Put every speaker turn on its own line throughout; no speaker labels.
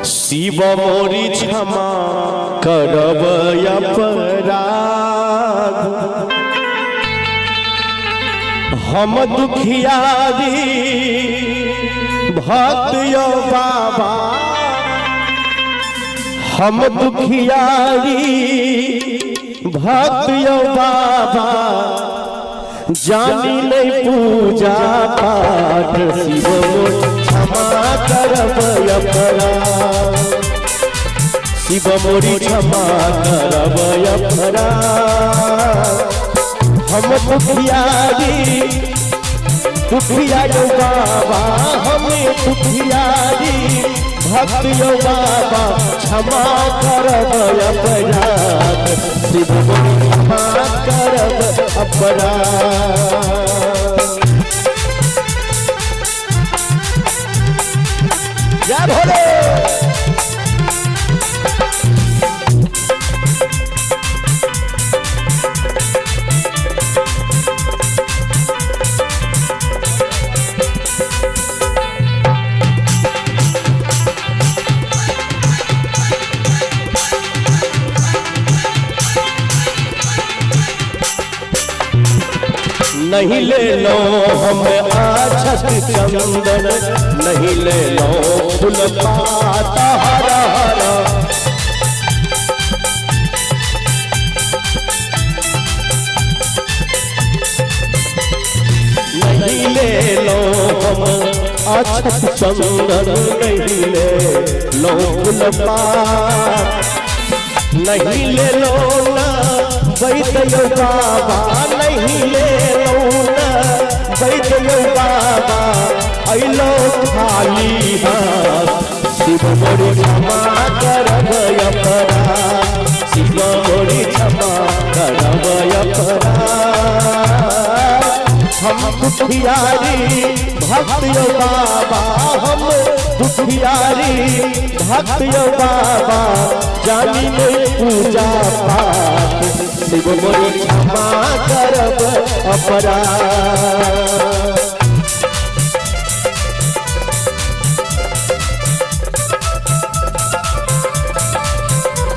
शिव मोरी क्षमा करब अपराध, हम दुखियारी भक्त यो बाबा, हम दुखियारी भक्त यो बाबा, जानी नहीं पूजा पाठ, शिव मोरी क्षमा करब अपराध, शिव मोरी क्षमा करब अपराध, हम दुखियारी दुखिया यो बाबा, हमें दुखियारी भक्त यो बाबा, क्षमा करब अपराध, शिव मोरी क्षमा करब अपराध। जय भोले। नहीं ले लो हमें आछत चंदन, नहीं ले लो फूल पाता हरा हरा, नहीं ले लो हम आछत चंदन, नहीं ले लो फूल पात, नहीं ले लो ना वैद्य बाबा, नहीं ले लो ना वैद्य बाबा, अइलो खाली हाथ, शिव मोरी क्षमा करब अपराध, शिव मोरी क्षमा करब अपराध, हम दुखियारी भक्त यो बाबा, हम दुखियारी भक्त यो बाबा, जानी में पूजा पाठ, शिव मोरी क्षमा करब अपराध।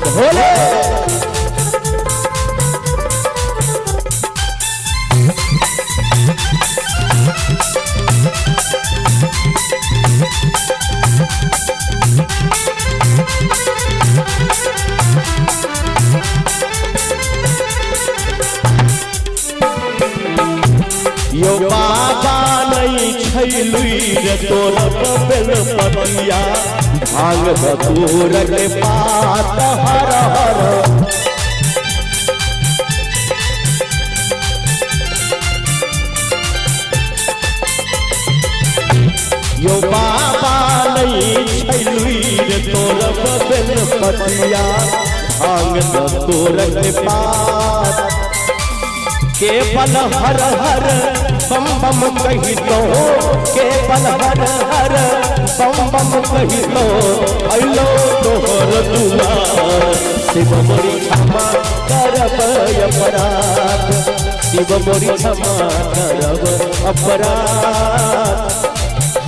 भोले यो बाबा नहीं छैलुई रे तोर बेल पतिया, भांग धतूर के पात हर हर, यो बाबा नहीं छैलुई रे तोर बेल पतिया, भांग धतूर के पात, केवल हर हर बम बम कही तो, केवल हर हर बम बम कही तो, अइलो तोहर दुआर, शिव मोरी क्षमा करब अपराध, शिव मोरी क्षमा करब अपराध,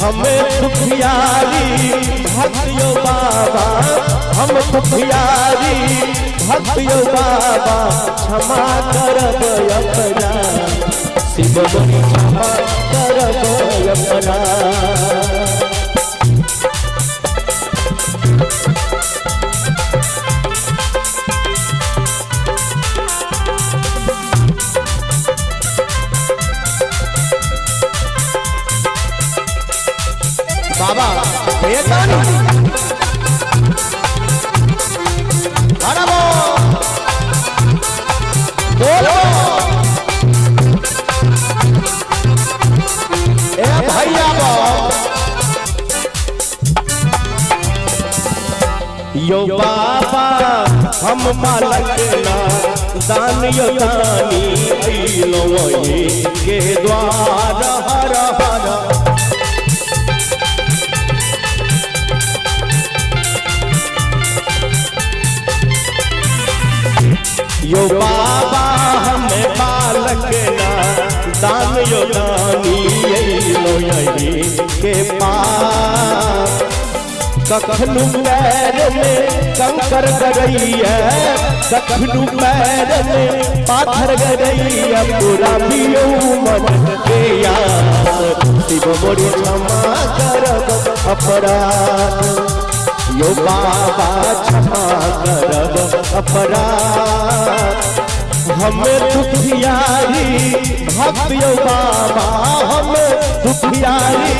हमें दुखियारी भक्त यो बाबा, हम दुखियारी भक्त यो बाबा, क्षमा करब अपराध, शिव मोरी क्षमा करब अपराध। बाबा बेतानी बोलो ए भैया यो बाबा, हम बालक ना दान यो दानी, अइलो वही के द्वार हर हर, यो बाबा हमें बालक ना दान यो दानी, अइलो यही के पास, कखनु पैर में कंकर गरैया, कखनु पैर में पाथर गरैया, पूरा पियो मन के याद, शिव मोरी क्षमा करब अपराध, यो बाबा क्षमा करब अपराध, हमें दुखियारी भक्त यो बाबा, हमें दुखियारी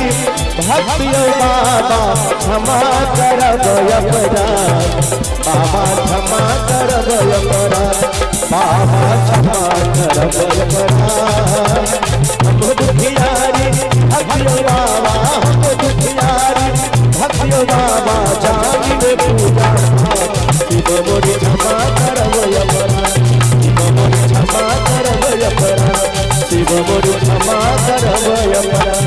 भक्त यो बाबा, क्षमा करब अपराध, बाबा क्षमा करब अपराध, बाबा क्षमा करब अपराध, हम दुखियारी भक्त यो बाबा, हम दुखियारी भक्त यो बाबा, जानिए पूजा शिव मोरी क्षमा करब अपराध, शिव मोरी क्षमा करब अपराध, शिव मोरी क्षमा करब अपराध।